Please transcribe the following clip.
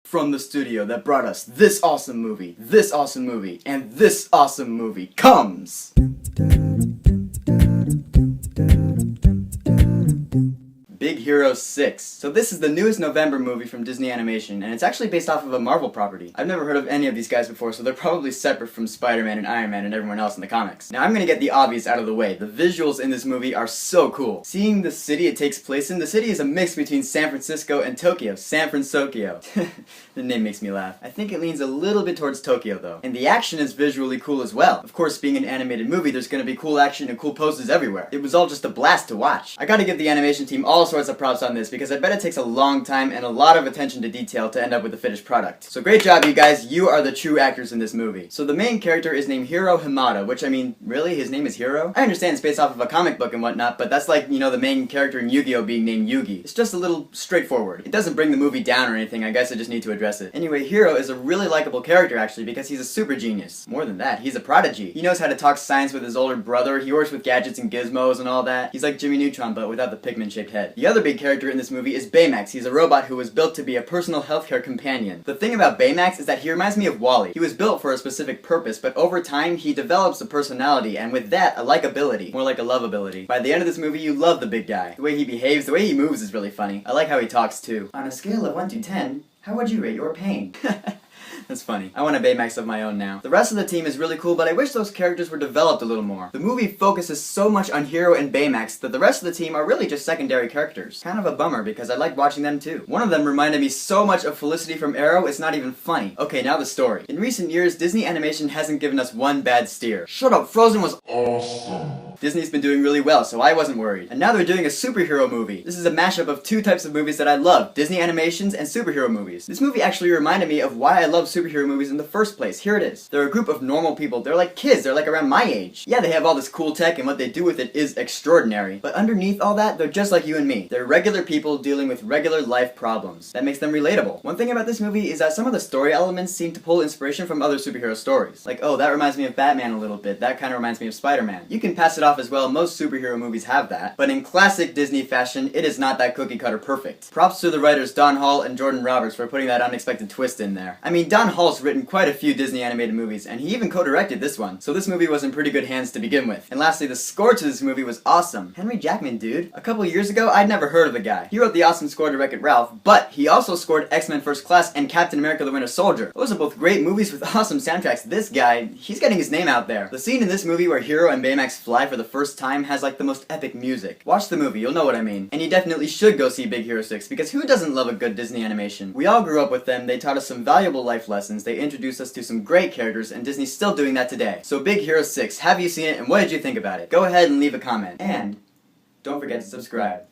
from the studio that brought us this awesome movie, and this awesome movie comes... Big Hero 6. So this is the newest November movie from Disney Animation, and it's actually based off of a Marvel property. I've never heard of any of these guys before, so they're probably separate from Spider-Man and Iron Man and everyone else in the comics. Now I'm gonna get the obvious out of the way. The visuals in this movie are so cool. Seeing the city it takes place in, the city is a mix between San Francisco and Tokyo. San Fransokyo. The name makes me laugh. I think it leans a little bit towards Tokyo though. And the action is visually cool as well. Of course, being an animated movie, there's gonna be cool action and cool poses everywhere. It was all just a blast to watch. I gotta give the animation team all sorts of props on this because I bet it takes a long time and a lot of attention to detail to end up with the finished product. So great job, you guys. You are the true actors in this movie. So the main character is named Hiro Hamada, which, I mean, really? His name is Hiro? I understand it's based off of a comic book and whatnot, but that's like, you know, the main character in Yu-Gi-Oh! Being named Yugi. It's just a little straightforward. It doesn't bring the movie down or anything. I guess I just need to address it. Anyway, Hiro is a really likable character, actually, because he's a super genius. More than that, he's a prodigy. He knows how to talk science with his older brother. He works with gadgets and gizmos and all that. He's like Jimmy Neutron, but without the pigment-shaped head. The other big character in this movie is Baymax. He's a robot who was built to be a personal healthcare companion. The thing about Baymax is that he reminds me of Wall-E. He was built for a specific purpose, but over time he develops a personality, and with that, a likability. More like a lovability. By the end of this movie, you love the big guy. The way he behaves, the way he moves is really funny. I like how he talks too. On a scale of 1 to 10, how would you rate your pain? That's funny. I want a Baymax of my own now. The rest of the team is really cool, but I wish those characters were developed a little more. The movie focuses so much on Hiro and Baymax that the rest of the team are really just secondary characters. Kind of a bummer because I like watching them too. One of them reminded me so much of Felicity from Arrow, it's not even funny. Okay, now the story. In recent years, Disney Animation hasn't given us one bad steer. Shut up, Frozen was awesome. Disney's been doing really well, so I wasn't worried. And now they're doing a superhero movie. This is a mashup of two types of movies that I love, Disney animations and superhero movies. This movie actually reminded me of why I love superhero movies in the first place. Here it is. They're a group of normal people. They're like kids. They're like around my age. Yeah, they have all this cool tech and what they do with it is extraordinary. But underneath all that, they're just like you and me. They're regular people dealing with regular life problems. That makes them relatable. One thing about this movie is that some of the story elements seem to pull inspiration from other superhero stories. Like, oh, that reminds me of Batman a little bit. That kind of reminds me of Spider-Man. You can pass it off as well. Most superhero movies have that. But in classic Disney fashion, it is not that cookie cutter perfect. Props to the writers Don Hall and Jordan Roberts for putting that unexpected twist in there. I mean, Don Hall's written quite a few Disney animated movies, and he even co-directed this one, so this movie was in pretty good hands to begin with. And lastly, the score to this movie was awesome. Henry Jackman, dude. A couple years ago, I'd never heard of the guy. He wrote the awesome score to Wreck-It Ralph, but he also scored X-Men First Class and Captain America the Winter Soldier. Those are both great movies with awesome soundtracks. This guy, he's getting his name out there. The scene in this movie where Hiro and Baymax fly for the first time has like the most epic music. Watch the movie, you'll know what I mean. And you definitely should go see Big Hero 6, because who doesn't love a good Disney animation? We all grew up with them, they taught us some valuable life lessons, they introduced us to some great characters, and Disney's still doing that today. So Big Hero 6, have you seen it, and what did you think about it? Go ahead and leave a comment. And don't forget to subscribe.